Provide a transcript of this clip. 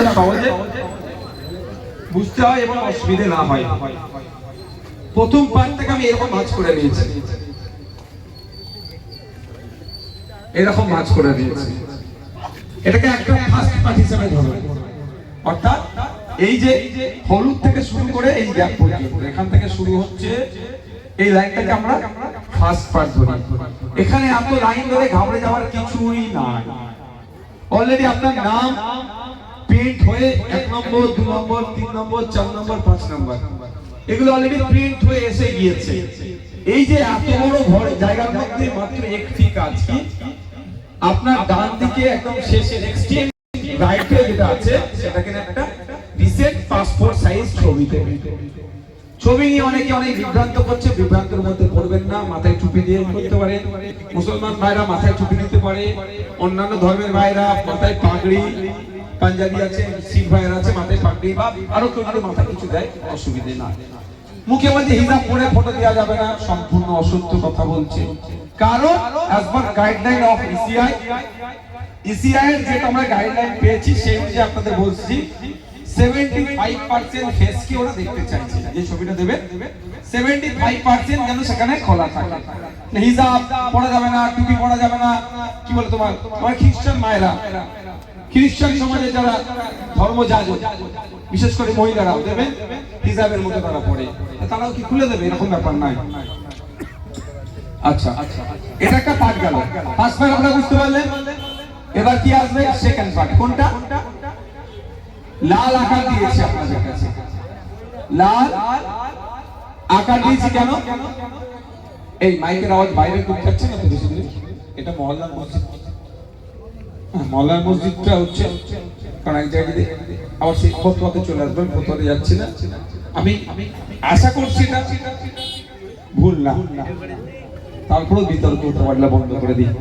আপনাদের সহজে বুঝতে হয় এবং অসুবিধে না হয়। প্রথম পার্টটাকে আমি এরকম ভাঁজ করে নিয়েছি, এরকম ভাঁজ করে দিয়েছি। এটাকে একদম ফার্স্ট পার্ট হিসেবে ধরবেন, অর্থাৎ এই যে হলুদ থেকে শুরু করে এই গ্যাপ পর্যন্ত, এখান থেকে শুরু হচ্ছে এই লাইনটাকে আমরা ফার্স্ট পার্ট ধরি। এখানে এত লাইন ধরে ঘাবড়ে যাওয়ার কিছুই নাই। অলরেডি আপনার নাম প্রিন্ট হয়ে 1 নম্বর 2 নম্বর 3 নম্বর 4 নম্বর 5 নম্বর এগুলো অলরেডি প্রিন্ট হয়ে এসে গিয়েছে। এই যে এত বড় ঘর জায়গার মধ্যে মাত্র একটি কাজ কি, আপনার ডান দিকে একদম শেষে এক্সট্রিম রাইটে যেটা আছে সেটাকে একটা রিসেট পাসপোর্ট সাইজ ছবি দেবেন। ছবি নিয়ে অনেকে অনেক বিভ্রান্ত করছে, বিভ্রান্তের মধ্যে পড়বেন না। মাথায় টুপি দিয়ে করতে পারেন, মুসলমান ভাইরা মাথায় টুপি দিতে পারে, অন্যান্য ধর্মের ভাইরা মাথায় পাগড়ি, পাঞ্জাবি আছে, শিখ ভাইরা আছে মাথায় পাগড়ি, বা আরো কেউ যদি মাথায় কিছু দেয় অসুবিধে না। মুখে মধ্যে হিজাব পরে ফটো দেওয়া যাবে না, সম্পূর্ণ অসত্য কথা বলছে। কারণ as per guideline of ECI এর যেটা আমরা গাইডলাইন পেয়েছি সেই অনুযায়ী আপনাদের বলছি 75% ফেস কি ওরা দেখতে চাইছে। যে ছবিটা দেবে 75% যেন সেখানে খোলা থাকে, হিজাব পরা যাবে না, টুপি পরা যাবে না। কি বলে তোমার খ্রিস্টান মায়েরা, খ্রিস্টান সমাজে যারা ধর্মযাজক বিশেষ করে মহিলারাও দেবে হিজাবের মধ্যে তারা পড়ে, তারাও কি খুলে দেবে এরকম ব্যাপার নাই। আচ্ছা, এটা একটা পার্ট গেল। ফার্স্ট পার্ট আপনারা বুঝতে পারলেন। এবার কি আসবে সেকেন্ড পার্ট। কোনটা? লাল আকার দিয়েছি আপনাদের কাছে, লাল আকার দিয়েছি কেন? এই মাইকের আওয়াজ বাইরে খুব যাচ্ছে না তো বেশি দূরে? এটা মহল্লার মসজিদ, মহল্লার মসজিদটা হচ্ছে কারণ এক জায়গায় আবার সেই ফতোয়াতে চলে আসবেন, ফতোয়াতে যাচ্ছি না আমি, আশা করছি এটা ভুল না, তারপরেও বিতর্ক হতে পারলে বন্ধ করে দিই।